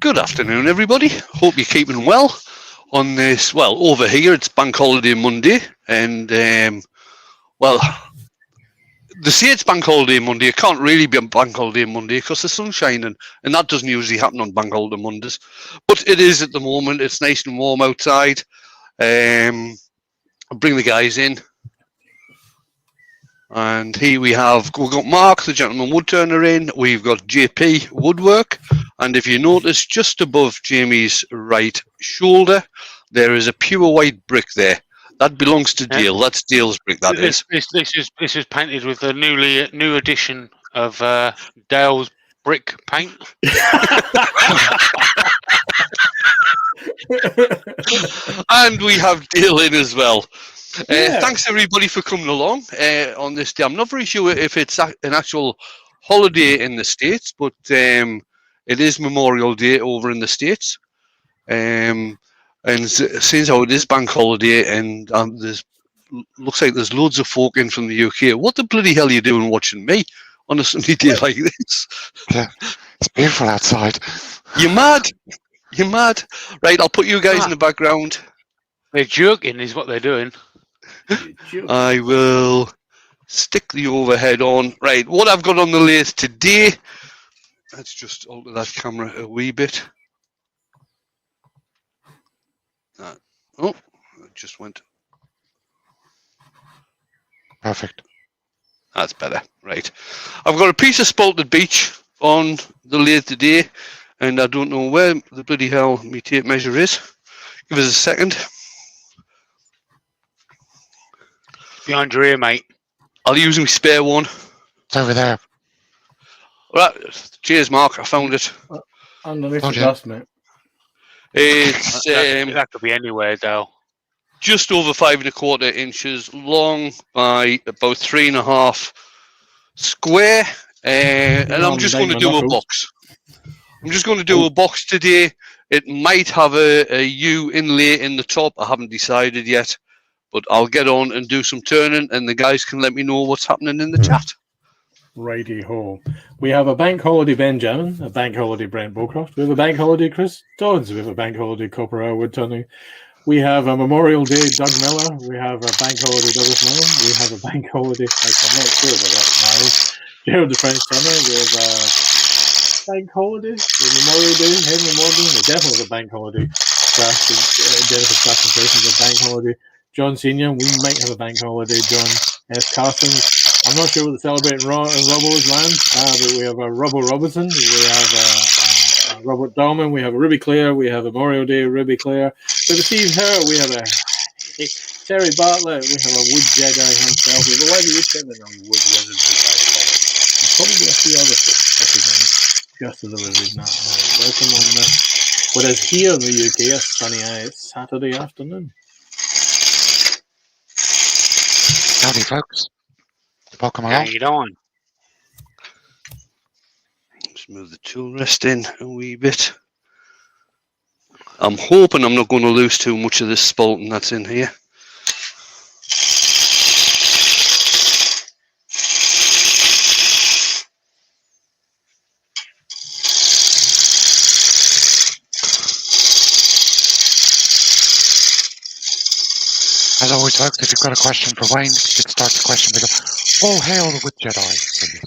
Good afternoon, everybody. Hope you're keeping well on this. Well, over here it's Bank Holiday Monday, and well, they say it's Bank Holiday Monday. It can't really be a Bank Holiday Monday because the sun's shining, and that doesn't usually happen on Bank Holiday Mondays. But it is at the moment. It's nice and warm outside. I'll bring the guys in. And here we've got Mark, the gentleman woodturner in. We've got JP Woodwork. And if you notice, just above Jamie's right shoulder, there is a pure white brick there. That belongs to Dale. That's Dale's brick, that is. This is painted with the new edition of Dale's brick paint. And we have Dale in as well. Thanks everybody for coming along on this day. I'm not very sure if it's an actual holiday in the States, but it is Memorial Day over in the States. And since how it is bank holiday, and looks like there's loads of folk in from the UK. What the bloody hell are you doing watching me on a sunny day like this? Yeah, it's beautiful outside. You mad? You mad? Right, I'll put you guys in the background. They're jerking is what they're doing. I will stick the overhead on. Right, what I've got on the lathe today, let's just alter that camera a wee bit. Oh, it just went. Perfect. That's better. Right. I've got a piece of spalted beech on the lathe today, and I don't know where the bloody hell my tape measure is. Give us a second. Behind your ear, mate. I'll use my spare one. It's over there. Right. Cheers, Mark. I found it. Underneath the dust, mate. It's that could be anywhere, Dale. Just over 5 1/4 inches long by about 3.5 square, and I'm just going to do a box. I'm just going to do a box today. It might have a U inlay in the top. I haven't decided yet, but I'll get on and do some turning, and the guys can let me know what's happening in the chat. Righty ho. We have a bank holiday Benjamin, a bank holiday Brent Bowcroft. We have a bank holiday Chris Dodds. We have a bank holiday Copper Woodturning. We have a Memorial Day Doug Miller. We have a bank holiday Douglas Miller. We have a bank holiday, I'm not sure about that now, Gerald the French Turner. We have a bank holiday, the Memorial Day, Henry Morgan. We definitely have a bank holiday. Jennifer Clafton Place is a bank holiday. John Senior, we might have a bank holiday. John S. Carstens. I'm not sure what the celebrating Robbo's land, but we have a Robbo Robertson. We have a Robert Dahlman. We have a Ruby Clare. We have a Memorial Day Ruby Clare. We have a Steve Herr. We have a Terry Bartlett. We have a Wood Jedi himself. We have a Webby Woodturner and a Wood Wizard. Probably a few other folks just as I was reading that. Welcome on this. But as here in the UK, a sunny Saturday afternoon. Howdy, folks. Welcome along. How you doing? Just move the tool rest in a wee bit. I'm hoping I'm not going to lose too much of this spalting that's in here. As always, folks, if you've got a question for Wayne, you could start the question with a "Oh, hail the Wood Jedi," please.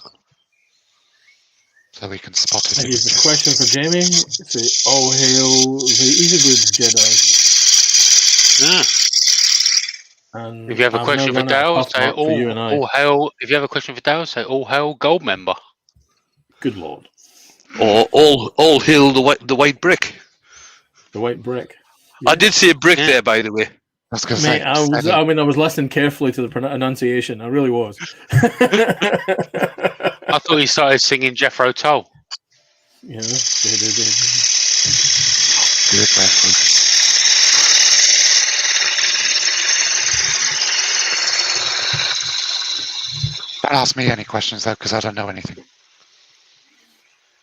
So we can spot it. I have a question for Jamie. Say, "Oh, hail the Easywood Jedi." Yeah. And if you have a question for Dale, say, "Oh, hail." If you have a question for Dale, say, "Oh, hail gold member." Good lord. Or all hail the white brick. The white brick. Yeah. I did say brick there, by the way. I was going to say. I was listening carefully to the pronunciation. I really was. I thought he started singing Jethro Tull. Yeah. Good reference. Don't ask me any questions though, because I don't know anything.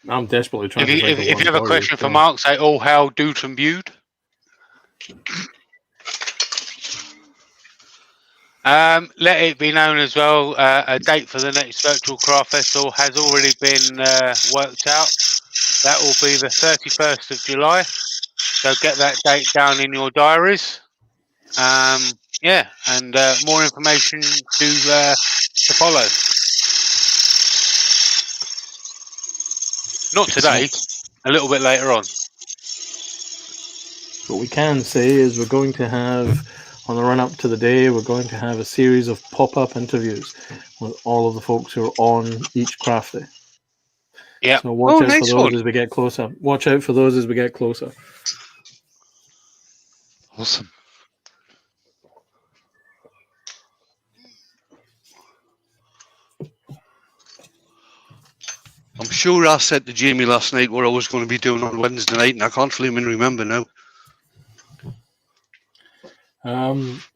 I'm desperately trying. If you have a question for Mark, say, "Oh, how Doot and Bude." Let it be known as well, a date for the next Virtual Craft Festival has already been worked out. That will be the 31st of July. So get that date down in your diaries. Yeah, and more information to follow. Not today, a little bit later on. What we can say is we're going to have, on the run-up to the day, we're going to have a series of pop-up interviews with all of the folks who are on each craft day. Yeah. So watch out for those as we get closer. Watch out for those as we get closer. Awesome. I'm sure I said to Jamie last night what I was going to be doing on Wednesday night, and I can't even remember now.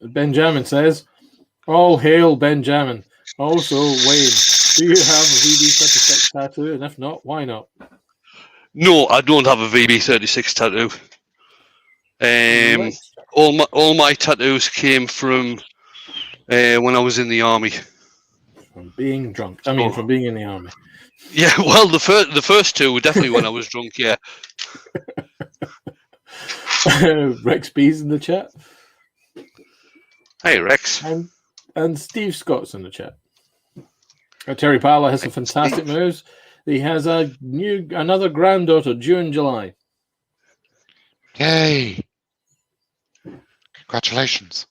Benjamin says, "All hail Benjamin." Also, Wayne, do you have a VB36 tattoo? And if not, why not? No, I don't have a VB36 tattoo. Right. All my tattoos came from when I was in the army. From being drunk. I mean, from being in the army. Yeah, well, the first two were definitely when I was drunk. Yeah. Rex B's in the chat. Hey, Rex. And Steve Scott's in the chat. Terry Parler has some fantastic moves. He has another granddaughter due in July. Yay! Congratulations.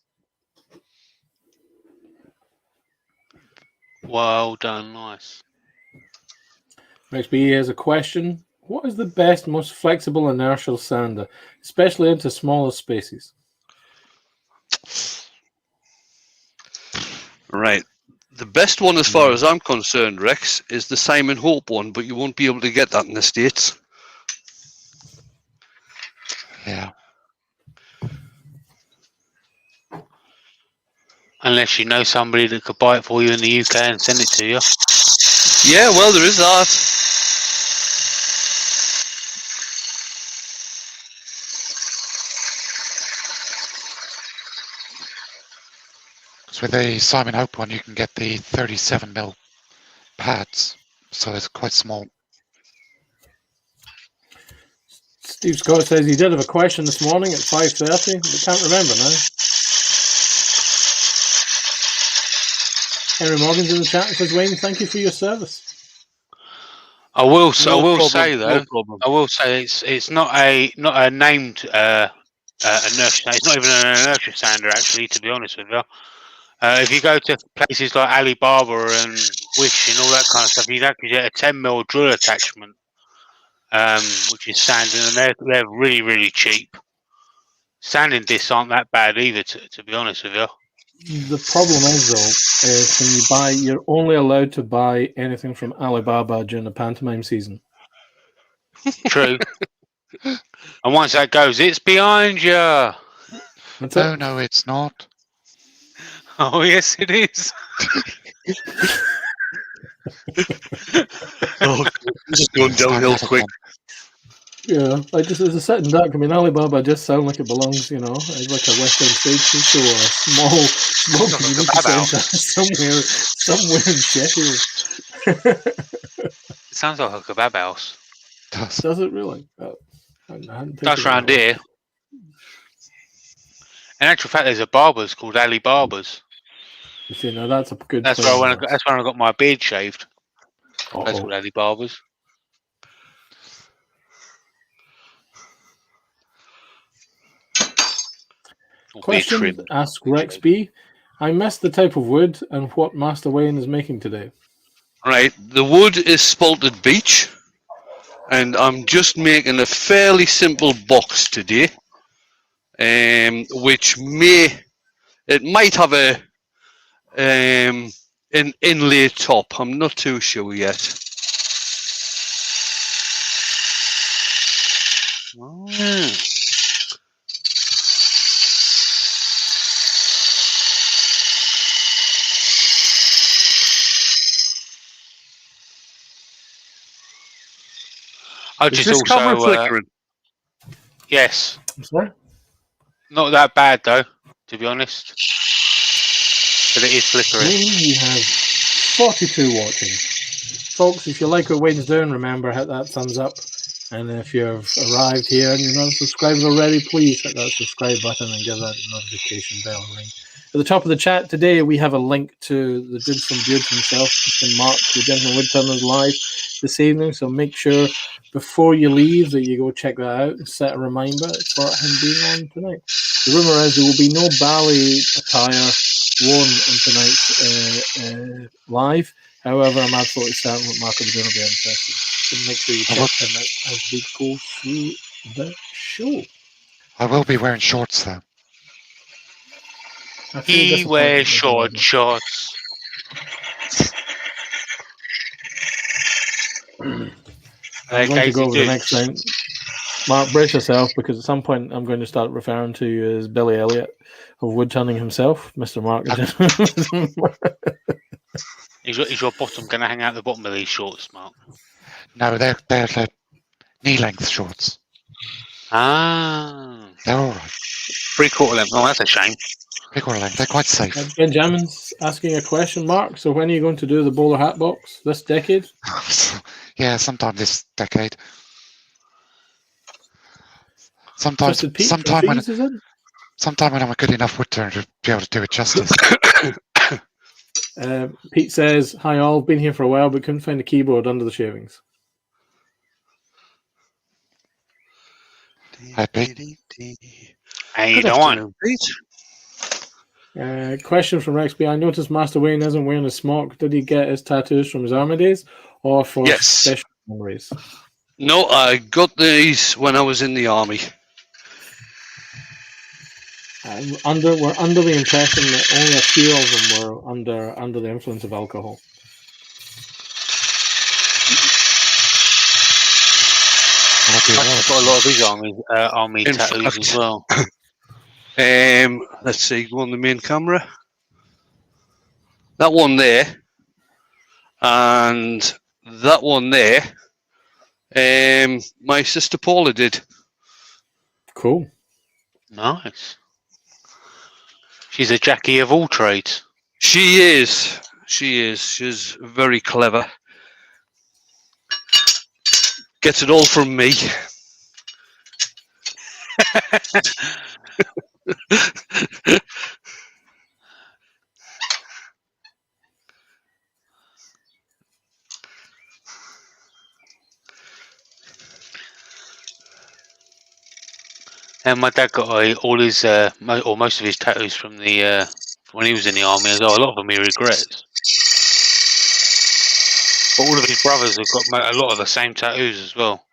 Well done, nice. Rex B has a question. What is the best, most flexible inertial sander, especially into smaller spaces? Right. The best one, as far as I'm concerned, Rex, is the Simon Hope one, but you won't be able to get that in the States. Yeah. Unless you know somebody that could buy it for you in the UK and send it to you. Yeah, well, there is that. With the Simon Hope one, you can get the 37mm pads, so it's quite small. Steve Scott says he did have a question this morning at 5:30, but can't remember now. Henry Morgan's in the chat and says, "Wayne, thank you for your service." I will say though, it's not a named inertia. It's not even an inertia sander, actually, to be honest with you. If you go to places like Alibaba and Wish and all that kind of stuff, you'd actually get a 10mm drill attachment, which is sanding, and they're really, really cheap. Sanding discs aren't that bad either, to be honest with you. The problem is, though, when you're only allowed to buy anything from Alibaba during the pantomime season. True. And once that goes, it's behind you. Oh, no, it's not. Oh, yes, it is. Oh, this is going downhill quick. Yeah, there's a certain duck. I mean, Alibaba just sound like it belongs, like a Western stage show or a small community centre somewhere in Sheffield. It sounds like a kebab house. Does it really? That's around here. In actual fact, there's a barber's called Ali Barber's. You see, now that's a good. That's where I got my beard shaved. That's called Ali Barber's. Question asked Rex B. I missed the type of wood and what Master Wayne is making today. Right, the wood is spalted beech, and I'm just making a fairly simple box today, which might have an inlay top. I'm not too sure yet. Is this camera flickering? Yes. Sorry? Not that bad though, to be honest. But it is flickering. We have 42 watching. Folks, if you like what Wayne's doing, remember, hit that thumbs up And if you've arrived here and you're not subscribed already, please hit that subscribe button and give that notification bell a ring. At the top of the chat today, we have a link to the dude from Beard himself, Mr. Mark, the Gentleman Woodturner, live this evening. So make sure before you leave that you go check that out and set a reminder for him being on tonight. The rumour is there will be no ballet attire worn in tonight's live. However, I'm absolutely certain what Mark will be doing will be interesting. So make sure you check him out as we go through the show. I will be wearing shorts though. He wears shorts. I'm going to go over the next thing. Mark, brace yourself, because at some point I'm going to start referring to you as Billy Elliot of Woodturning himself, Mr. Mark. Is your bottom going to hang out the bottom of these shorts, Mark? No, they're knee-length shorts. Ah. They're all right. 3/4 length. Oh, that's a shame. 3/4 length. They're quite safe. Benjamin's asking a question, Mark. So when are you going to do the bowler hat box? This decade? Yeah, sometime this decade. Sometime when I'm a good enough woodturner to be able to do it justice. Pete says, "Hi all, been here for a while, but couldn't find a keyboard under the shavings." Hi, Pete. How you doing? Question from Rex B. I noticed Master Wayne isn't wearing a smock. Did he get his tattoos from his army days or for special memories? No, I got these when I was in the army. We're under the impression that only a few of them were under the influence of alcohol. I've got a lot of his army tattoos as well. Let's see, go on the main camera. That one there, and that one there. My sister Paula did. Cool. Nice. She's a Jackie of all trades. She is. She's very clever. Gets it all from me. And my dad got all his, or most of his tattoos from the when he was in the army as well. A lot of them he regrets. But all of his brothers have got a lot of the same tattoos as well.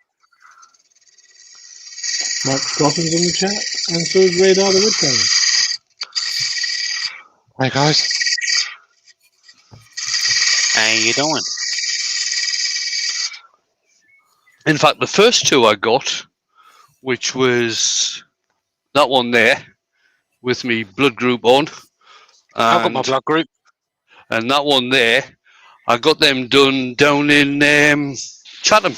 Mark Scotland's in the chat, and so is Radar the Woodturner. Hey guys. How you doing? In fact, the first two I got, which was that one there with me blood group on. I've got my blood group. And that one there, I got them done down in Chatham.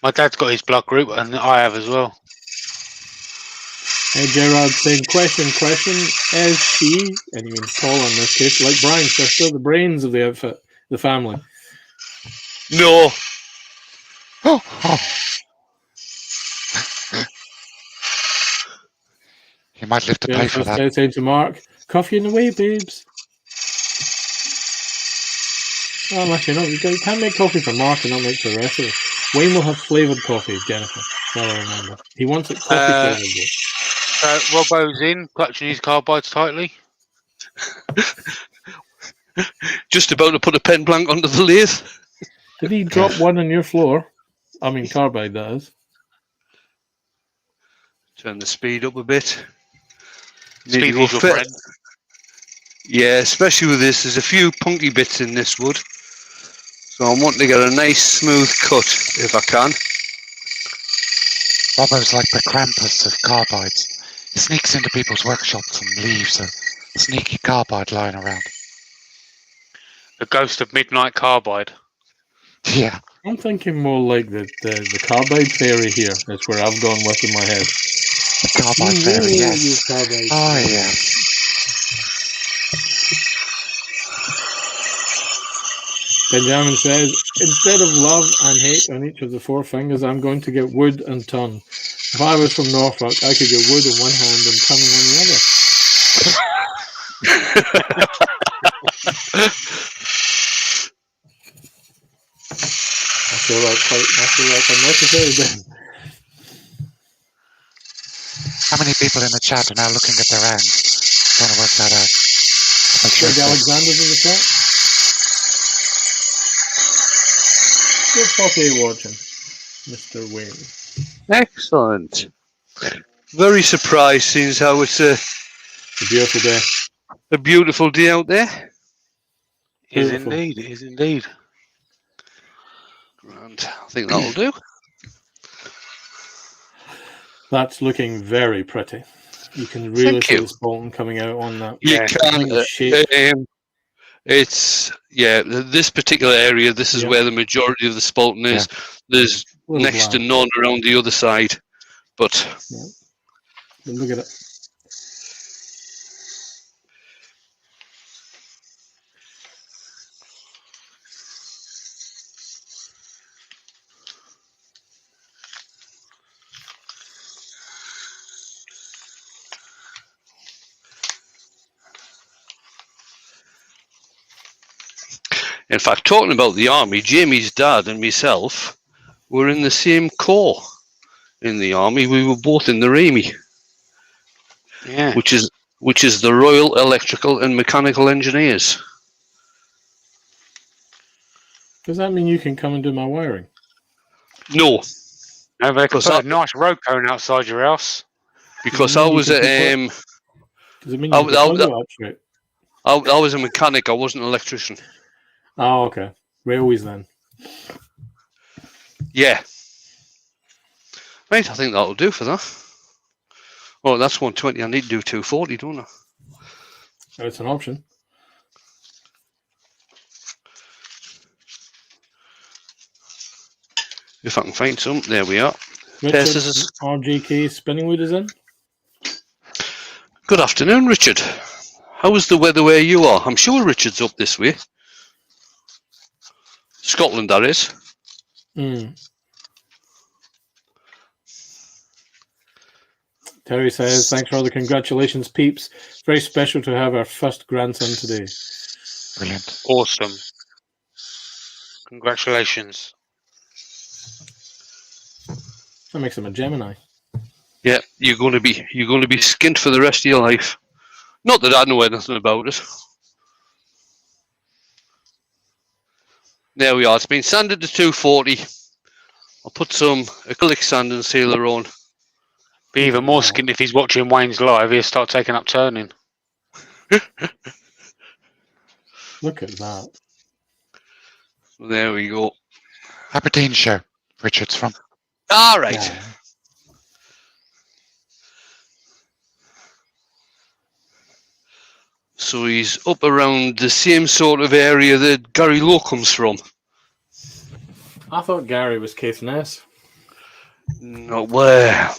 My dad's got his blood group, and I have as well. Hey, Gerard saying, question, is she, and he means Paul in this case, like Brian's sister, the brains of the outfit, the family? No. You might live to pay for that. Saying to Mark, coffee in the way, babes. Well, actually, no, you can't make coffee for Mark and not make for the rest of us. Wayne will have flavoured coffee, Jennifer. I remember. He wants it coffee flavoured. Robbo's in, clutching his carbides tightly. Just about to put a pen blank onto the lathe. Did he drop one on your floor? I mean, carbide, that is. Turn the speed up a bit. Speed is your friend. Yeah, especially with this. There's a few punky bits in this wood. So I'm wanting to get a nice smooth cut if I can. Robbo's like the Krampus of carbides. He sneaks into people's workshops and leaves a sneaky carbide lying around. The ghost of midnight carbide. Yeah. I'm thinking more like the carbide fairy here. That's where I've gone with in my head. The carbide fairy, yes. Carbide. Oh, yes. Benjamin says, instead of love and hate on each of the four fingers, I'm going to get wood and ton. If I was from Norfolk, I could get wood in one hand and tunning on the other. I feel like unnecessary then. How many people in the chat are now looking at their hands? Trying to work that out. Greg Alexander's in the chat. Good 48 watching, Mr. Wayne. Excellent. Very surprised, seeing how it's a beautiful day. A beautiful day out there. It is indeed. It is indeed. Grand. I think that'll do. That's looking very pretty. You can really see the Bolton coming out on that. You can. It's this particular area. This is where the majority of the Spalton is. There's next to none around the other side. But look at it. In fact, talking about the army, Jamie's dad and myself were in the same corps in the army. We were both in the RAMI, which is the Royal Electrical and Mechanical Engineers. Does that mean you can come and do my wiring? No. No, they could put a nice road cone outside your house. Because I was at does it mean you can I was a mechanic. I wasn't an electrician. Oh, okay. Railways then. Yeah. Right, I think that'll do for that. Oh, that's 120. I need to do 240, don't I? It's an option. If I can find some. There we are. Richard, RGK Spinning Wood is in. Good afternoon, Richard. How is the weather where you are? I'm sure Richard's up this way. Scotland, that is. Terry says, thanks for all the congratulations, peeps. Very special to have our first grandson today. Brilliant. Awesome. Congratulations. That makes him a Gemini. Yeah, you're going to be skint for the rest of your life. Not that I know anything about it. There we are. It's been sanded to 240. I'll put some acrylic sand and sealer on. Be even more skint if he's watching Wayne's live. He'll start taking up turning. Look at that. There we go. Aberdeenshire, Richard's from. All right. Yeah. So he's up around the same sort of area that Gary Lowe comes from. I thought Gary was Caithness. No, well,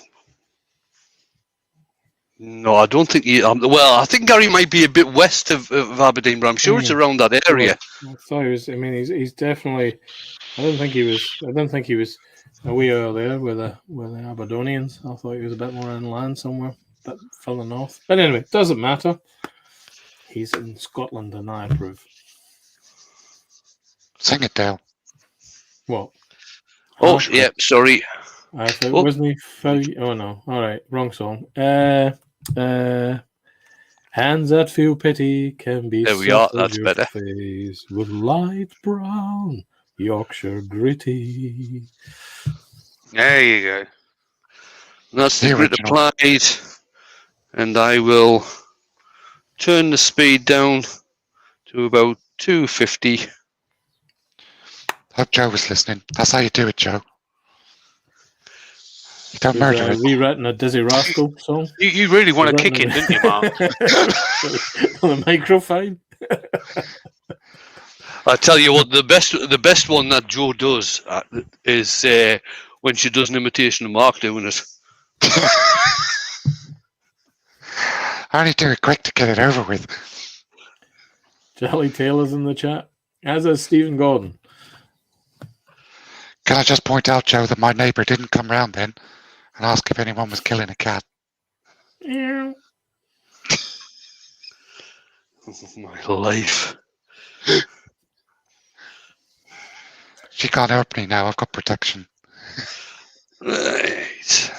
no, I don't think he. Well, I think Gary might be a bit west of Aberdeen, but I'm sure it's around that area. I thought he was. I mean, he's definitely. I don't think he was a wee earlier with the Aberdonians. I thought he was a bit more inland somewhere, a bit further north. But anyway, it doesn't matter. He's in Scotland, and I approve. Sing it, Dale. What? Oh, yeah, sorry. I thought, wasn't he? Oh no! All right, wrong song. Hands that feel pity can be. There we are. That's better. Face with light brown Yorkshire gritty. There you go. That's the grit applied, and I will turn the speed down to about 250. Hope Joe was listening. That's how you do it, Joe. You don't murder it. Rewritten a Dizzy Rascal song. You really want to kick it, didn't you, Mark? On the microphone. I tell you what, the best one that Joe does is when she does an imitation of Mark doing it. I only do it quick to get it over with. Jolly Taylor's in the chat. As is Stephen Gordon. Can I just point out, Joe, that my neighbour didn't come round then and ask if anyone was killing a cat? Yeah. My life. She can't help me now. I've got protection. Right.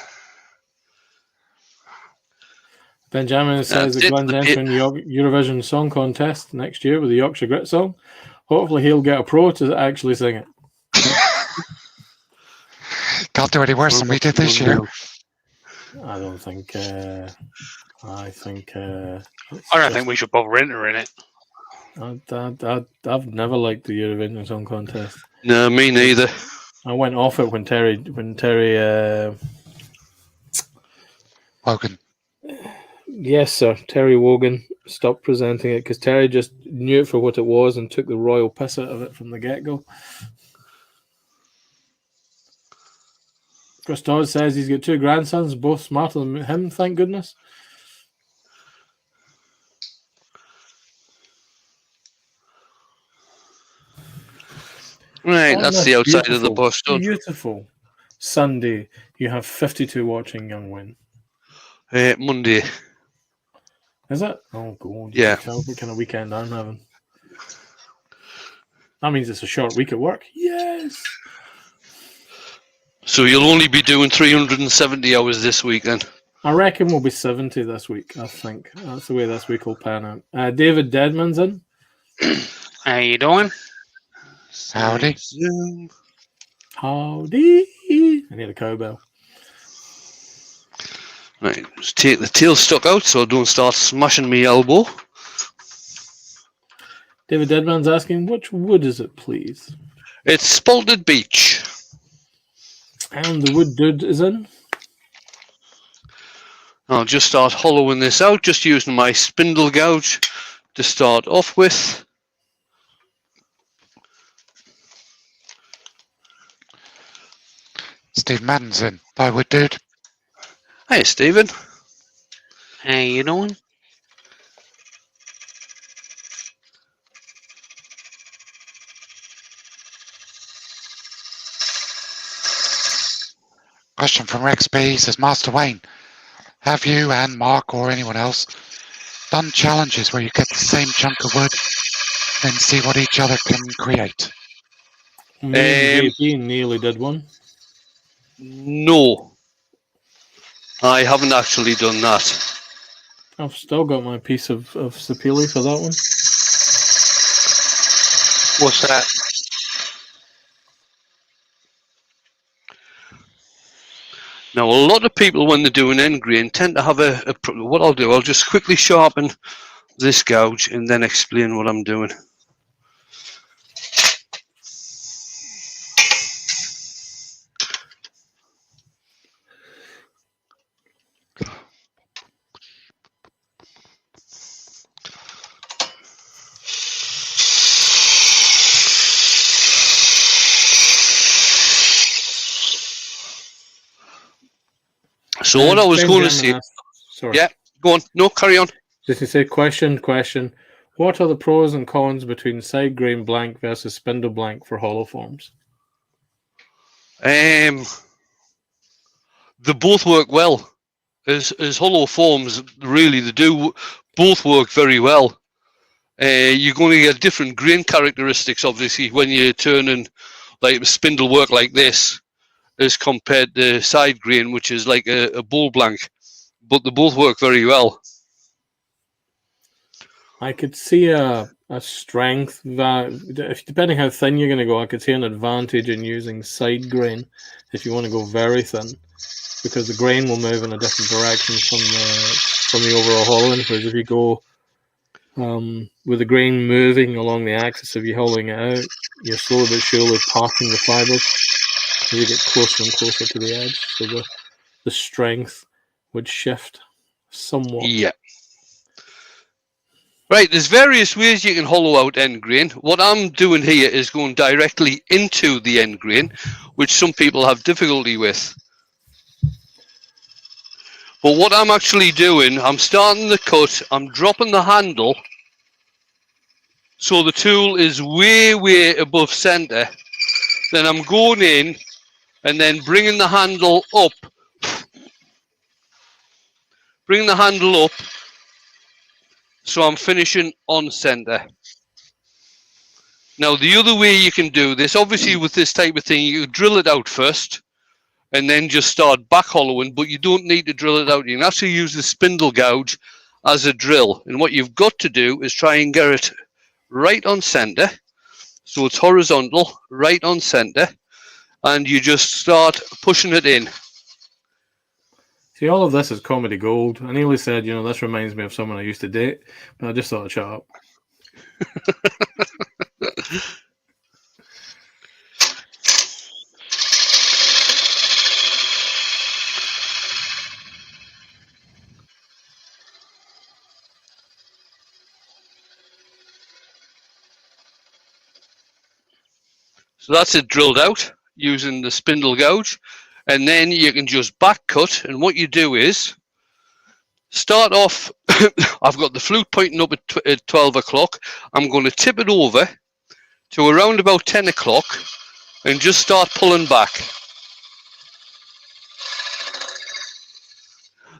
Benjamin says that Glenn's entering Eurovision Song Contest next year with the Yorkshire Grit song. Hopefully he'll get a pro to actually sing it. Can't do any worse than we did this year. I don't think. I think. I don't think we should bother entering it. I've never liked the Eurovision Song Contest. No, me neither. I went off it when Terry Wogan. Yes, sir. Terry Wogan stopped presenting it because Terry just knew it for what it was and took the royal piss out of it from the get-go. Chris Todd says he's got 2 grandsons, both smarter than him, thank goodness. Right, that's the outside of the bus done. Beautiful Sunday. You have 52 watching Young Win. Monday. Is it? Oh, God. Yeah. What kind of weekend I'm having? That means it's a short week at work. Yes. So you'll only be doing 370 hours this week then? I reckon we'll be 70 this week, I think. That's the way this week will pan out. David Deadman's in. How you doing? Howdy. Howdy. I need a cowbell. Right, just take the tail stuck out so I don't start smashing me elbow. David Deadman's asking, which wood is it, please? It's Spalted Beech. And the wood dude is in. I'll just start hollowing this out, just using my spindle gouge to start off with. Steve Madden's in. Bye, wood dude. Hey, Stephen. How you doing? Question from Rex B says, Master Wayne, have you and Mark or anyone else done challenges where you get the same chunk of wood and see what each other can create? Me and JP nearly did one. No. I haven't actually done that. I've still got my piece of sapele for that one. What's that? Now, a lot of people, when they're doing end grain, tend to have what I'll do, I'll just quickly sharpen this gouge and then explain what I'm doing. So what I was going to say, sorry. Yeah, go on. No, carry on. Just to say, question. What are the pros and cons between side grain blank versus spindle blank for hollow forms? They both work well. As hollow forms, really, they do both work very well. You're going to get different grain characteristics, obviously, when you're turning like spindle work like this, as compared to side grain, which is like a bowl blank. But they both work very well. I could see a strength that, depending how thin you're going to go, I could see an advantage in using side grain if you want to go very thin, because the grain will move in a different direction from the overall hollowing. Whereas if you go with the grain moving along the axis of you hollowing it out, you're slowly but surely parting the fibers as you get closer and closer to the edge. So the strength would shift somewhat. Yeah. Right, there's various ways you can hollow out end grain. What I'm doing here is going directly into the end grain, which some people have difficulty with. But what I'm actually doing, I'm starting the cut, I'm dropping the handle, so the tool is way above center, then I'm going in and then bringing the handle up. Bring the handle up so I'm finishing on center. Now the other way you can do this, obviously with this type of thing, you drill it out first and then just start back hollowing, but you don't need to drill it out. You can actually use the spindle gouge as a drill. And what you've got to do is try and get it right on center. So it's horizontal, right on center. And you just start pushing it in. See, all of this is comedy gold. I nearly said, this reminds me of someone I used to date, but I just thought I'd shut up. So that's it drilled out using the spindle gouge. And then you can just back cut. And what you do is start off. I've got the flute pointing up at 12 o'clock. I'm going to tip it over to around about 10 o'clock and just start pulling back.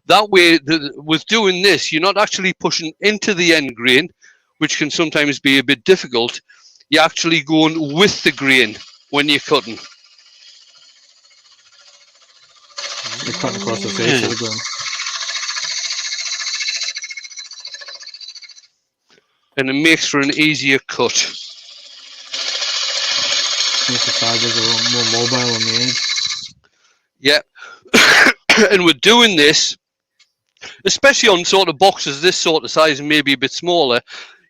That way, with doing this, you're not actually pushing into the end grain, which can sometimes be a bit difficult. You're actually going with the grain when you're cutting. You're cutting across the face of the grain. And it makes for an easier cut. Makes the fibers a little more mobile on the edge. Yeah. And we're doing this, especially on sort of boxes this sort of size and maybe a bit smaller,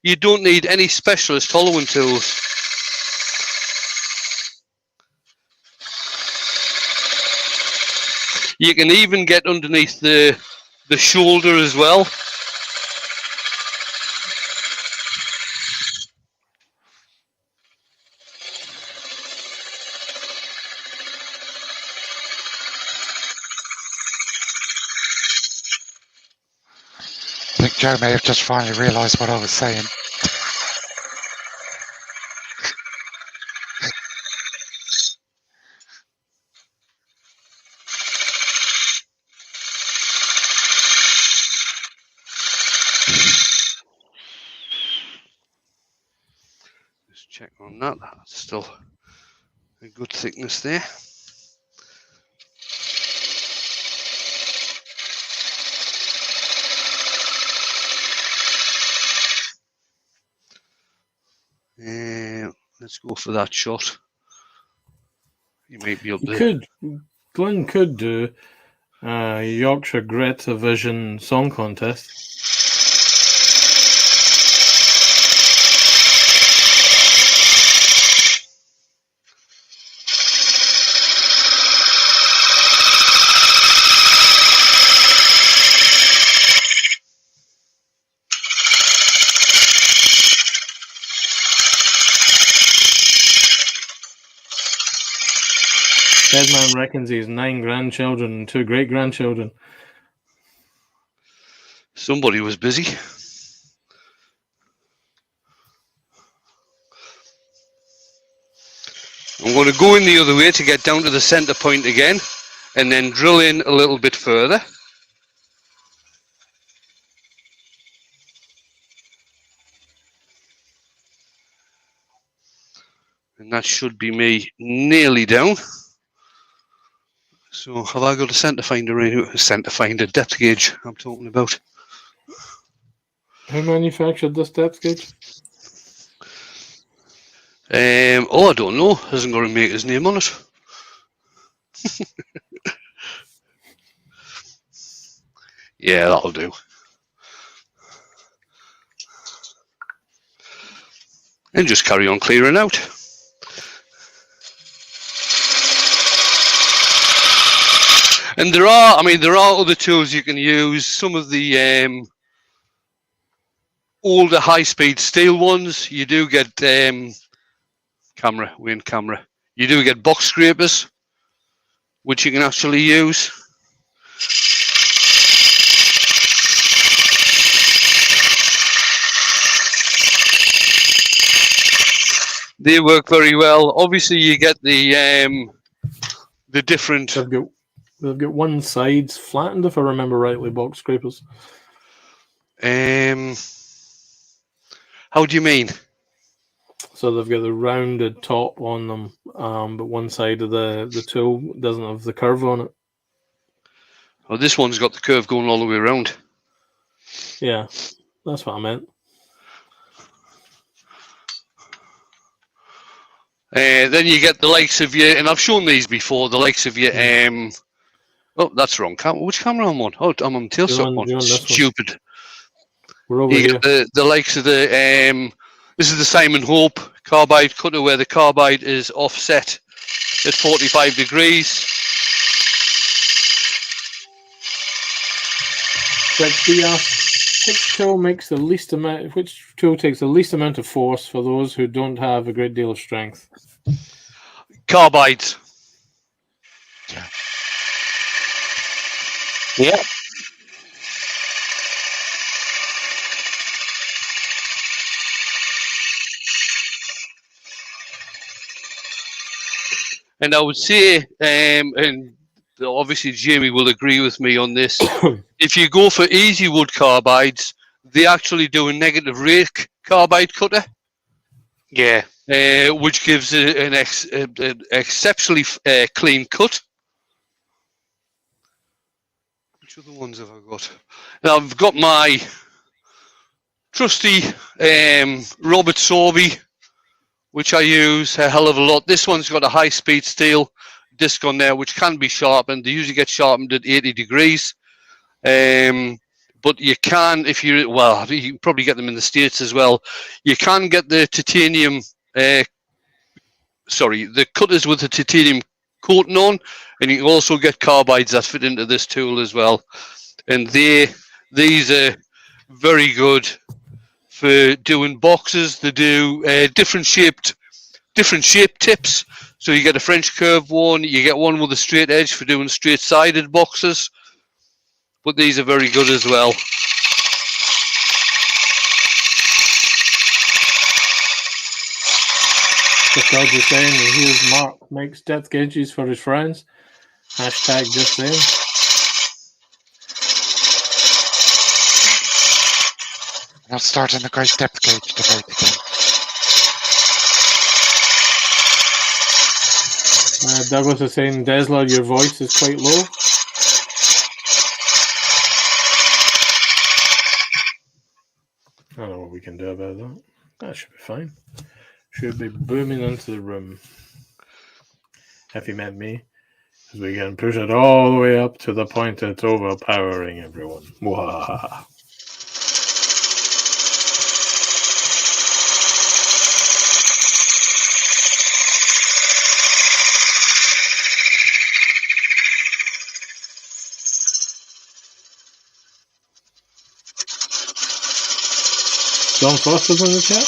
you don't need any specialist hollowing tools. You can even get underneath the shoulder as well. I think Joe may have just finally realised what I was saying. Just check on that. That's still a good thickness there. Let's go for that shot. You might be able to. Glenn could do Yorkshire Greta Vision Song Contest. Deadman reckons he has 9 grandchildren and 2 great-grandchildren. Somebody was busy. I'm going to go in the other way to get down to the center point again and then drill in a little bit further. And that should be me nearly down. So have I got a centre finder right? Centre finder, depth gauge I'm talking about. Who manufactured this depth gauge? I don't know. Hasn't got a maker's name on it. Yeah, that'll do. And just carry on clearing out. And there are other tools you can use. Some of the older high-speed steel ones, you do get camera. You do get box scrapers, which you can actually use. They work very well. Obviously, you get the different. They've got one side's flattened, if I remember rightly. Box scrapers. How do you mean? So they've got the rounded top on them, but one side of the tool doesn't have the curve on it. Oh, this one's got the curve going all the way around. Yeah, that's what I meant. Then you get the likes of your, and I've shown these before, the likes of your, oh, that's wrong. Which camera I'm on? Oh, I'm on tailstock one. Stupid. We're over you here. Get the likes of the, this is the Simon Hope carbide cutter where the carbide is offset at 45 degrees. Which tool makes the least amount? Which tool takes the least amount of force for those who don't have a great deal of strength? Carbides. Yeah. And I would say, and obviously Jamie will agree with me on this, if you go for easy wood carbides, they actually do a negative rake carbide cutter. Yeah. Which gives an exceptionally clean cut. Which other ones have I got? Now I've got my trusty Robert Sorby, which I use a hell of a lot. This one's got a high-speed steel disc on there, which can be sharpened. They usually get sharpened at 80 degrees. But you can, if you, well, you can probably get them in the States as well. You can get the titanium, the cutters with the titanium coating on, and you can also get carbides that fit into this tool as well. And these are very good for doing boxes. They do different shaped tips. So you get a French curve one, you get one with a straight edge for doing straight-sided boxes. But these are very good as well. Just I'll just saying, here's Mark makes depth gauges for his friends. Hashtag just saying. Now starting the great depth gauge debate again. Douglas is saying, Desla, your voice is quite low. I don't know what we can do about that. That should be fine. Should be booming into the room. If you meant me, as we can push it all the way up to the point it's overpowering everyone. Wahaha. John Foster's in the chat.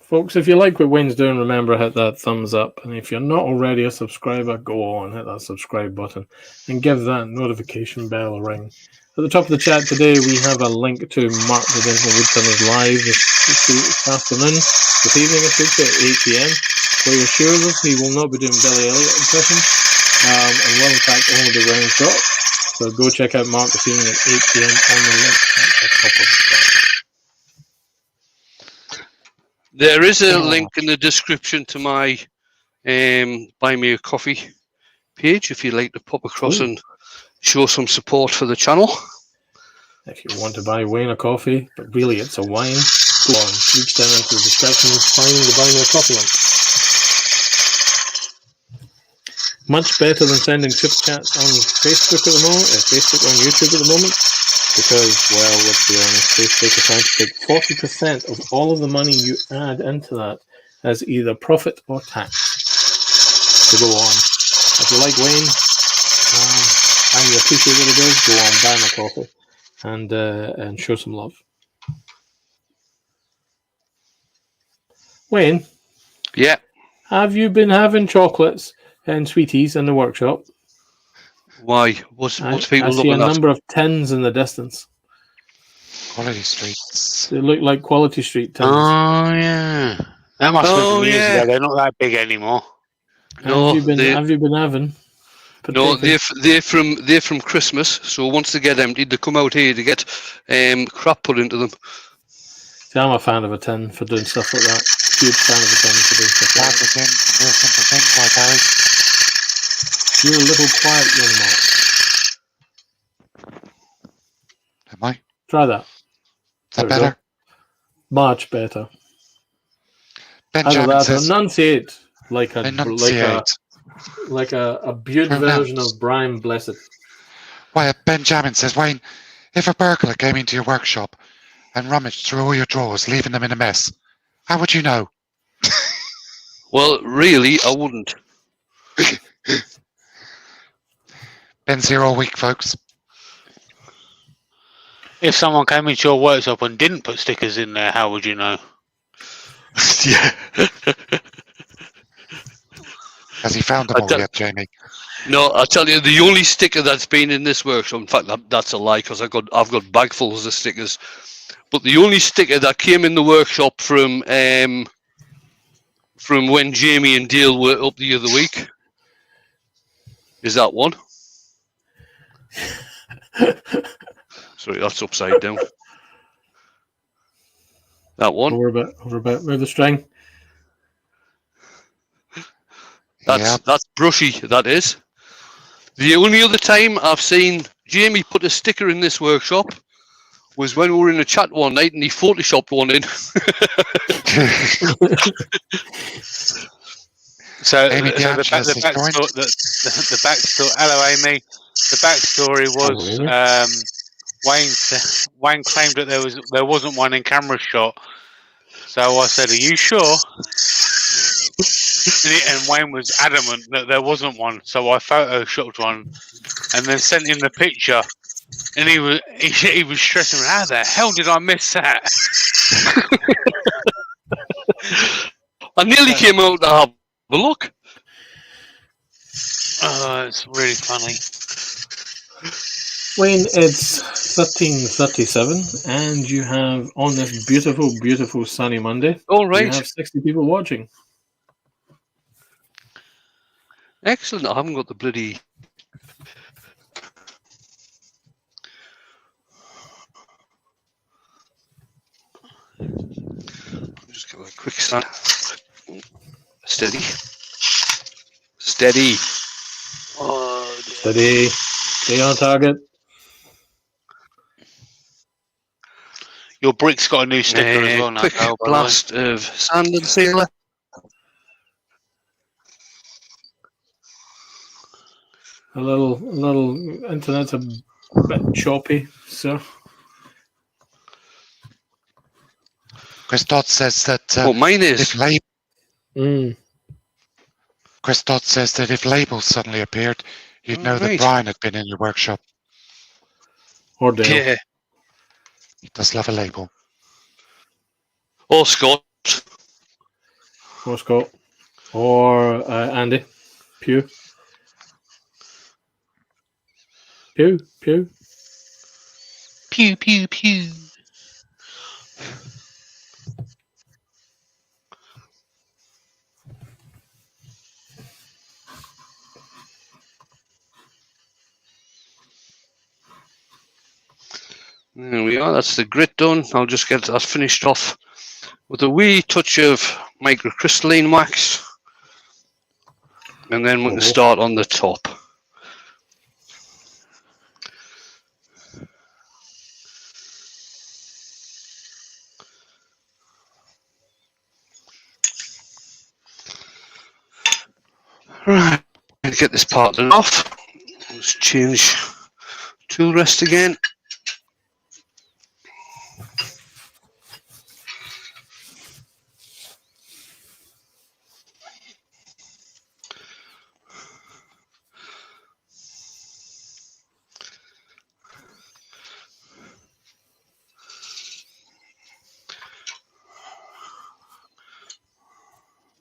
Folks, if you like what Wayne's doing, remember, hit that thumbs up. And if you're not already a subscriber, go on, hit that subscribe button and give that notification bell a ring. At the top of the chat today, we have a link to Mark the Gentleman Woodturner's live this afternoon, this evening, I should say, at 8 p.m. We assure us he will not be doing Billy Elliot impressions, and will in fact only be round shot. So go check out Mark this evening at 8 p.m. on the link at the top of the chat. There is a link in the description to my Buy Me a Coffee page if you'd like to pop across and show some support for the channel. If you want to buy Wayne a coffee, but really it's a wine, go on, reach down into the description and find the Buy Me a Coffee link. Much better than sending chip chats on Facebook at the moment, Facebook on YouTube at the moment, because, well, let's be honest, Facebook is trying to take 40% of all of the money you add into that as either profit or tax. So go on. If you like Wayne, and you appreciate what he does, go on, buy him a coffee and show some love. Wayne? Yeah? Have you been having chocolates and sweeties in the workshop? Why? What's people I see looking a at? number of tins in the distance. Quality Streets. They look like Quality Street tins. Oh yeah, that must have been from years ago. They're not that big anymore. No, have you been having? No, they're from Christmas. So once they get emptied, they come out here to get crap put into them. See, I'm a fan of a tin for doing stuff like that. Huge fan of a tin for doing stuff like That was in real simple things like Harry. You're a little quiet, young Mark. Am I? Try that. Is that better? Much better. Benjamin says, enunciate like a butte version of Brian Blessed. Why, Benjamin says, Wayne, if a burglar came into your workshop and rummaged through all your drawers, leaving them in a mess, how would you know? Well, really, I wouldn't. Ben's here all week, folks. If someone came into your workshop and didn't put stickers in there, how would you know? Yeah. Has he found them all yet, Jamie? No, I tell you, the only sticker that's been in this workshop, in fact, that's a lie, because I've got bagfuls of stickers, but the only sticker that came in the workshop from when Jamie and Dale were up the other week is that one. Sorry, that's upside down. That one. Over a bit. Move the string. That's brushy, that is. The only other time I've seen Jamie put a sticker in this workshop was when we were in a chat one night and he photoshopped one in. So the backstory. Hello, Amy. The backstory was Wayne claimed that there wasn't one in camera shot. So I said, "Are you sure?" And Wayne was adamant that there wasn't one. So I photoshopped one and then sent him the picture. And he was stressing, how the hell did I miss that? I nearly came out to have a look. Oh, it's really funny. Wayne, it's 13:37, and you have on this beautiful, beautiful sunny Monday. All right. You have 60 people watching. Excellent. I haven't got the bloody. Just give it a quick start. Steady. Oh, steady. Stay on target. Your brick's got a new sticker as well now. Quick blast of sand and sealer. A little internet's a bit choppy, sir. Chris Dodd says that mine is. Chris Dodd says that if labels suddenly appeared, you'd know that Brian had been in your workshop. Or Dale. Yeah. He does love a label. Or Scott. Or Andy. Pew. Pew. Pew, pew, pew. There we are. That's the grit done. I'll just get that finished off with a wee touch of microcrystalline wax. And then we can start on the top. Right, get this part done off. Let's change tool rest again.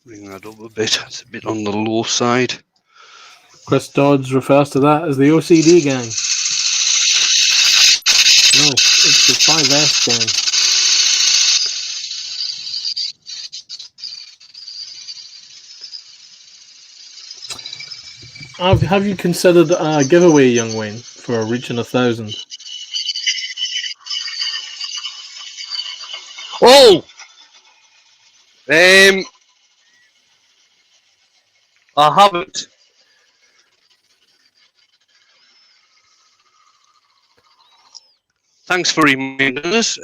Bring that up a bit. It's a bit on the low side. Chris Dodds refers to that as the OCD gang. No, it's the 5S gang. Have you considered a giveaway, young Wayne, for reaching 1,000? Oh! I haven't. Thanks for reminding us.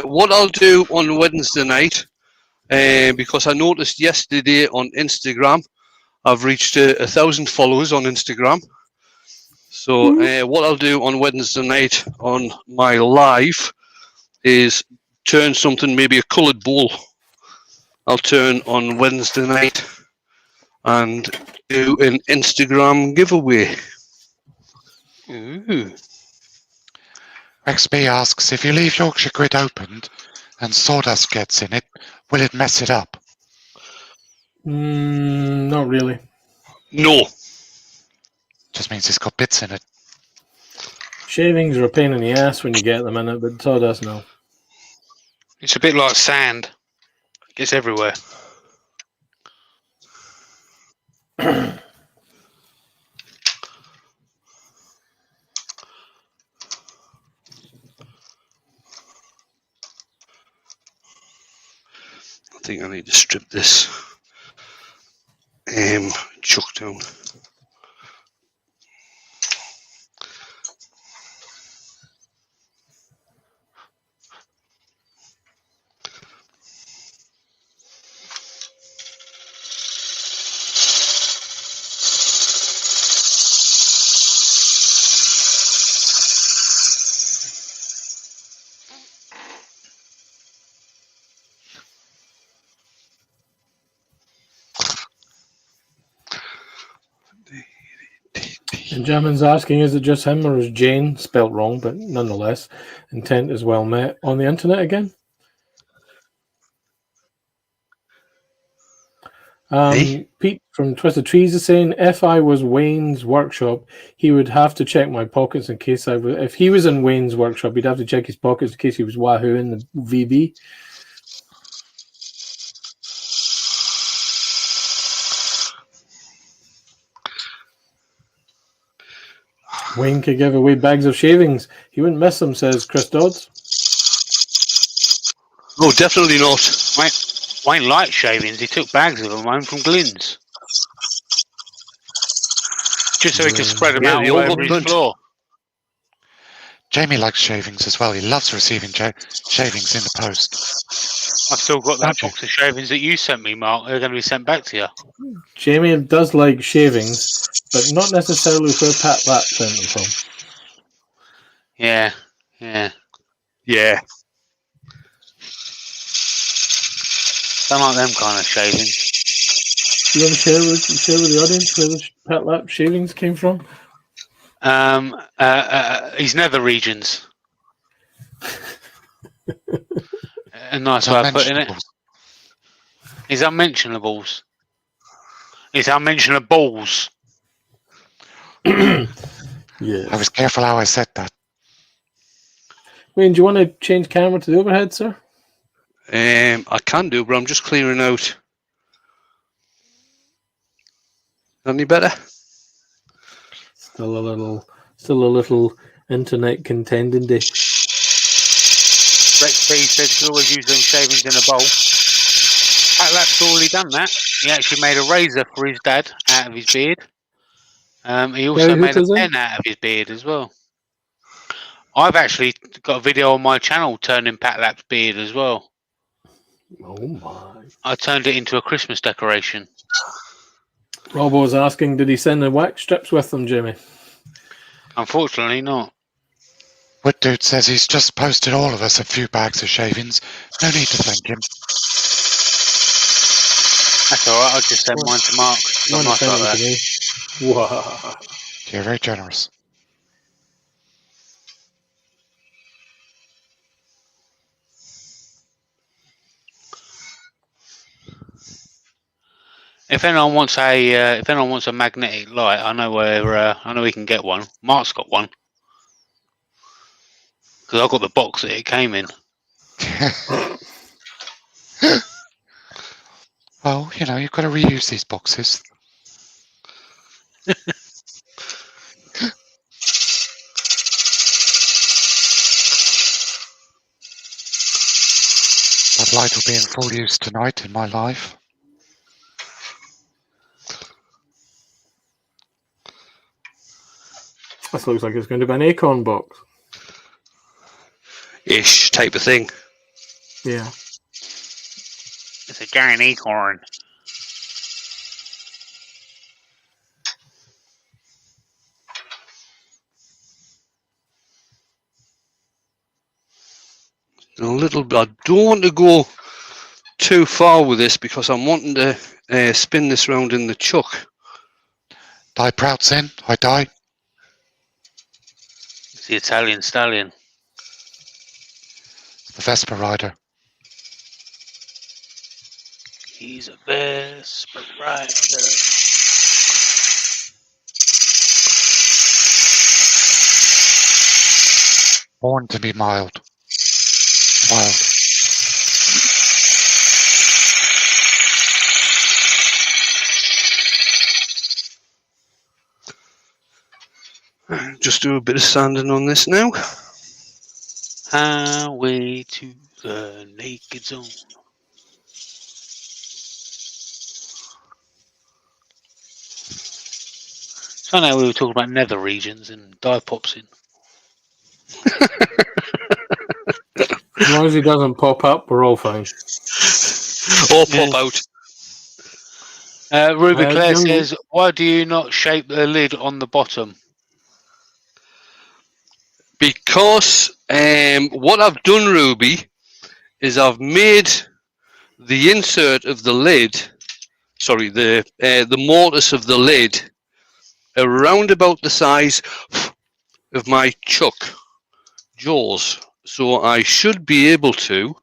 What I'll do on Wednesday night, because I noticed yesterday on Instagram, I've reached 1,000 followers on Instagram. So what I'll do on Wednesday night on my live is turn something, maybe a coloured bowl. I'll turn on Wednesday night and do an Instagram giveaway. Ooh. XB asks, if you leave Yorkshire Grid opened and sawdust gets in it, will it mess it up? Not really. No. Just means it's got bits in it. Shavings are a pain in the ass when you get them in it, but sawdust, no. It's a bit like sand. It gets everywhere. I think I need to strip this chuck down. And German's asking, is it just him or is Jane, spelt wrong, but nonetheless, intent is well met, on the internet again? Hey? Pete from Twisted Trees is saying, if I was Wayne's workshop, he would have to check my pockets in case I was. If he was in Wayne's workshop, he'd have to check his pockets in case he was Wahoo in the VB. Wayne could give away bags of shavings. He wouldn't miss them, says Chris Dodds. No, definitely not. Wayne liked shavings. He took bags of them home from Glyn's. Just so he could spread them out all over his floor. Jamie likes shavings as well. He loves receiving shavings in the post. I've still got that box of shavings that you sent me, Mark. They're going to be sent back to you. Jamie does like shavings, but not necessarily where Pat Lap sent them from. Yeah. Don't like them kind of shavings. You want to share with the audience where the Pat Lap shavings came from? His nether regions. A nice way of putting it. His unmentionables. His unmentionables. Yeah. I was careful how I said that. Wayne, do you want to change camera to the overhead, sir? I can do, but I'm just clearing out. Any better? Still a little internet contending dish. Rex B said you can always use them shavings in a bowl. Pat Lap's already done that. He actually made a razor for his dad out of his beard. He also made a pen out of his beard as well. I've actually got a video on my channel turning Pat Lap's beard as well. Oh my. I turned it into a Christmas decoration. Rob was asking, did he send the wax strips with them, Jimmy? Unfortunately not. Wood Dude says he's just posted all of us a few bags of shavings. No need to thank him. That's alright, I'll just send mine to Mark. Not nice like that. To me. Wow. You're very generous. If anyone wants a magnetic light, I know where. I know we can get one. Mark's got one because I got the box that it came in. Well, you know, you've got to reuse these boxes. That light will be in full use tonight in my life. This looks like it's going to be an acorn box. Ish type of thing. Yeah. It's a giant acorn. A little bit. I don't want to go too far with this because I'm wanting to spin this round in the chuck. Die Prout's in. I die. It's the Italian stallion. The Vespa rider. He's a Vespa rider. Born to be mild. Wild. Just do a bit of sanding on this now. Highway to the naked zone. So now we were talking about nether regions and Di pops in. As long as he doesn't pop up, we're all fine. Or pop out. Ruby Claire says, why do you not shape the lid on the bottom? Because what I've done, Ruby, is I've made the insert of the lid, sorry, the mortise of the lid around about the size of my chuck jaws. So I should be able to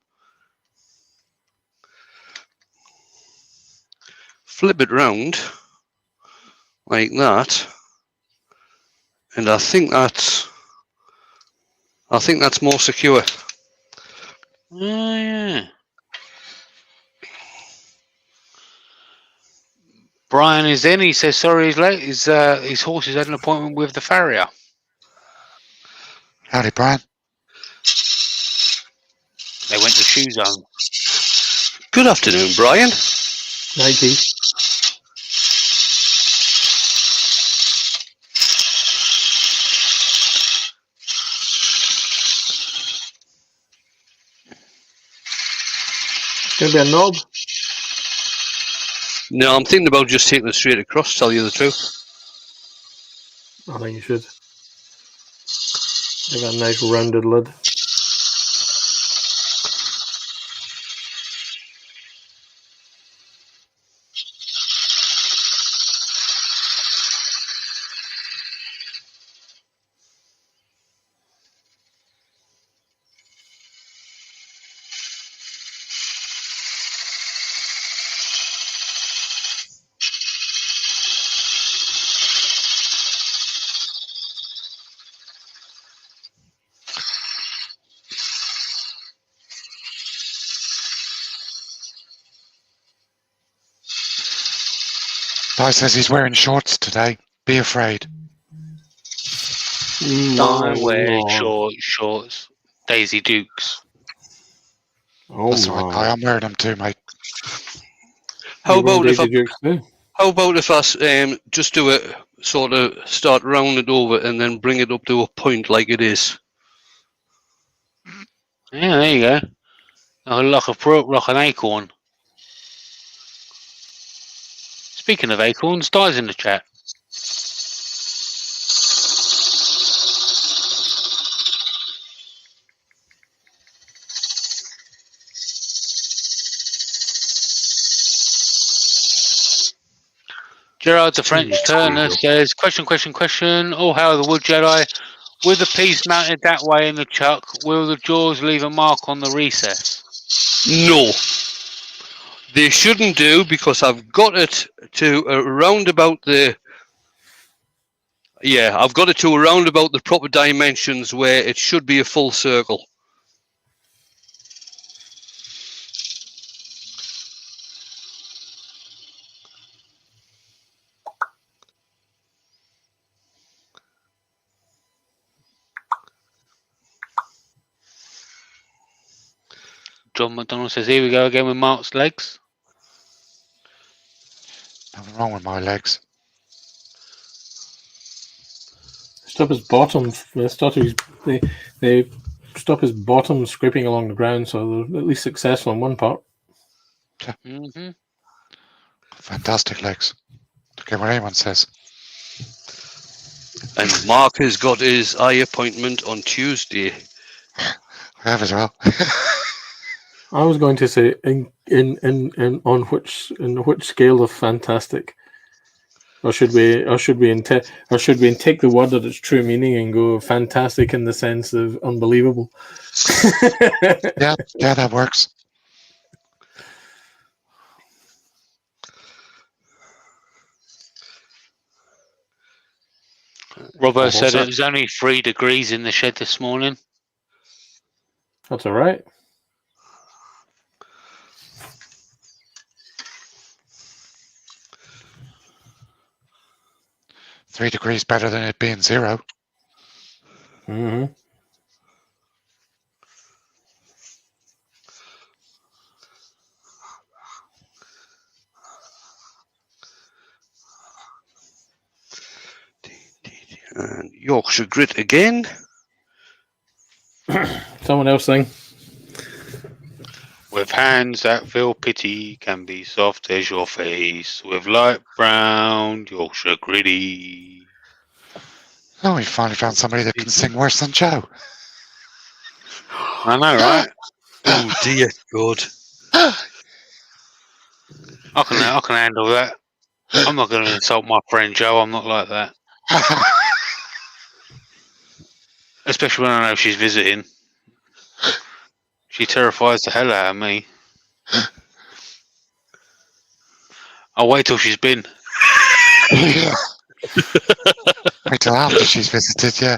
flip it round like that, and I think that's more secure. Oh yeah. Brian is in. He says sorry he's late. His horse has had an appointment with the farrier. Howdy, Brian. They went to Shoe Zone. Good afternoon, Brian. Nike. It's going to be a knob. No, I'm thinking about just taking it straight across, to tell you the truth. I think you should. Make a nice rounded lid. Di says he's wearing shorts today. Be afraid. Don't wear shorts. Daisy Dukes. Oh, that's right, Di. I'm wearing them too, mate. How about if I just do it, sort of start round it over and then bring it up to a point like it is? Yeah, there you go. Like an acorn. Speaking of acorns, Di's in the chat. Gerard the French Turner says, question. Oh, how the Wood Jedi? With the piece mounted that way in the chuck, will the jaws leave a mark on the recess? No. They shouldn't do, because I've got it to around about the... Yeah, I've got it to around about the proper dimensions where it should be a full circle. John McDonald says, here we go again with Mark's legs. Nothing wrong with my legs. Stop his bottom. They stop his bottom scraping along the ground, so they're at least successful in one part. Mm-hmm. Fantastic legs. Don't care what anyone says. And Mark has got his eye appointment on Tuesday. I have as well. I was going to say in which scale of fantastic, or should we take the word at its true meaning and go fantastic in the sense of unbelievable? Yeah, that works. Robbo said it was only 3 degrees in the shed this morning. That's all right. $3 degrees better than it being 0. Mm-hmm. And Yorkshire grit again. Someone else sing. With hands that feel pity can be soft as your face. With light brown Yorkshire gritty. Oh, we finally found somebody that can sing worse than Joe. I know, right? Oh dear God. I can handle that. I'm not going to insult my friend Joe. I'm not like that. Especially when I know she's visiting. She terrifies the hell out of me. I'll wait till she's been. Yeah. Wait till after she's visited, yeah.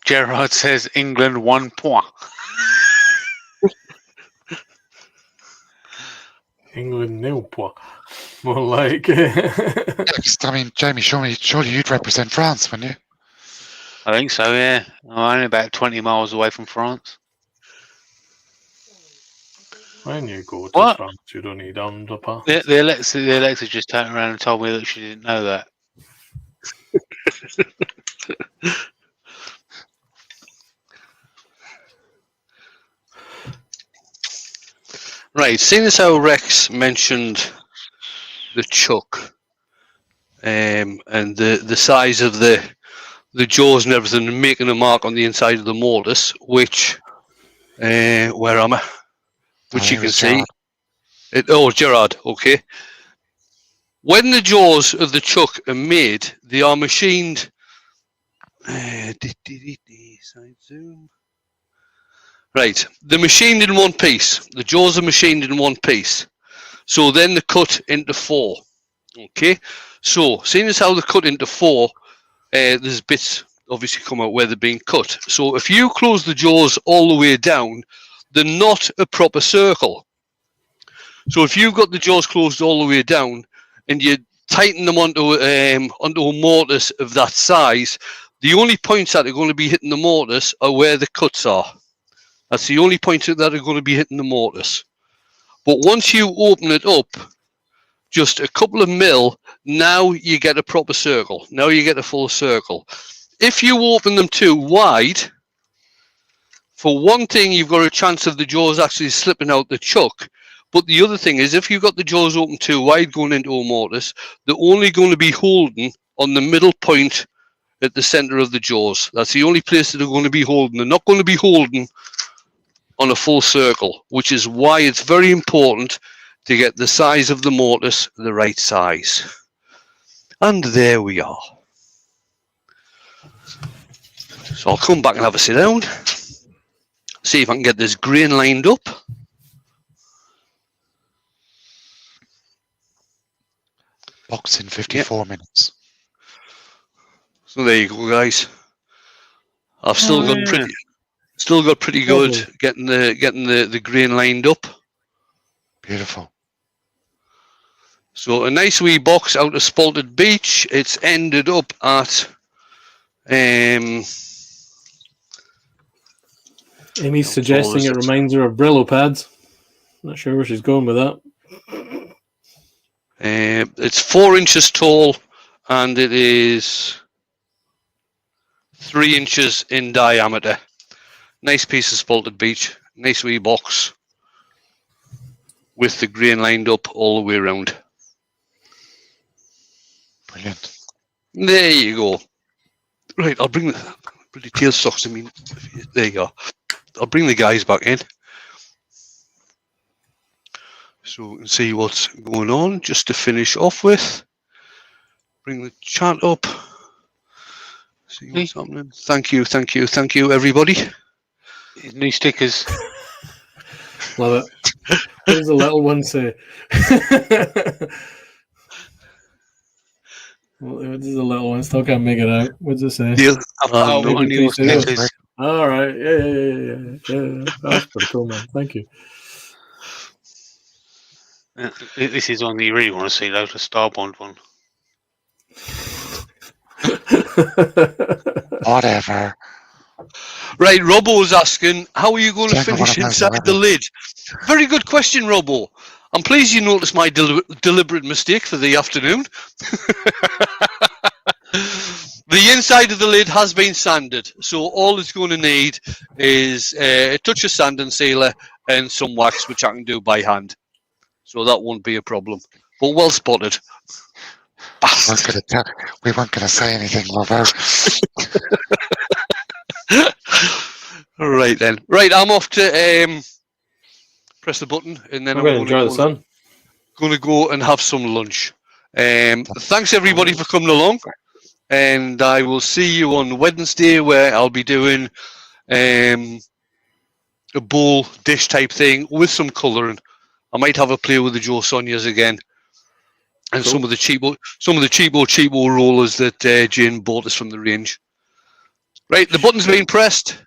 Gerard says England 1 point. England 0 point. More like. I mean, Jamie, surely you'd represent France, wouldn't you? I think so, yeah. I'm only about 20 miles away from France. When you go to France, you don't need underpass. The Alexa just turned around and told me that she didn't know that. Right, seeing as how Rex mentioned the chuck and the size of the jaws and everything, and making a mark on the inside of the mortise, which where am I? Which you can see. Gerard, okay. When the jaws of the chuck are made, they are machined. Side zoom. Right, they're machined in one piece. The jaws are machined in one piece. So then they're cut into 4. Okay, so seeing as how they're cut into 4, there's bits obviously come out where they're being cut. So if you close the jaws all the way down, they're not a proper circle. So if you've got the jaws closed all the way down and you tighten them onto a mortise of that size, the only points that are going to be hitting the mortise are where the cuts are. That's the only points that are going to be hitting the mortise. But once you open it up, just a couple of mil, now you get a proper circle. Now you get a full circle. If you open them too wide, for one thing, you've got a chance of the jaws actually slipping out the chuck. But the other thing is, if you've got the jaws open too wide going into a mortise, they're only going to be holding on the middle point at the center of the jaws. That's the only place that they're going to be holding. They're not going to be holding on a full circle, which is why it's very important to get the size of the mortise the right size. And there we are. So I'll come back and have a sit down, see if I can get this grain lined up. Box in 54 minutes. So there you go, guys. I've still got pretty good getting the grain lined up. Beautiful. So a nice wee box out of spalted beech. It's ended up at Amy's suggesting it reminds her of Brillo pads. Not sure where she's going with that. It's 4 inches tall and it is 3 inches in diameter. Nice piece of spalted beech. Nice wee box with the grain lined up all the way around. Brilliant. There you go. Right, I'll bring the pretty tail socks. There you go. I'll bring the guys back in so we can see what's going on. Just to finish off with, bring the chat up. See what's happening. Thank you, everybody. New stickers. Love it. What does the little one say? What does the little one? Still can't make it out. What does it say? All right. Yeah. That's pretty cool, man. Thank you. This is one that you really want to see, though, the Starbond one. Whatever. Right, Robbo's asking, how are you going to finish inside the lid? Very good question, Robbo. I'm pleased you noticed my deliberate mistake for the afternoon. The inside of the lid has been sanded, so all it's going to need is a touch of sand and sealer and some wax, which I can do by hand. So that won't be a problem. But well spotted. We weren't going to say anything, Lovo. Right then. Right, I'm off to press the button, and then I'm going to enjoy the sun. Going to go and have some lunch. Thanks everybody for coming along, and I will see you on Wednesday where I'll be doing a bowl dish type thing with some colouring. I might have a play with the Joe Sonias again, and some of the cheapo rollers that Jane bought us from the range. Right, the button's been pressed.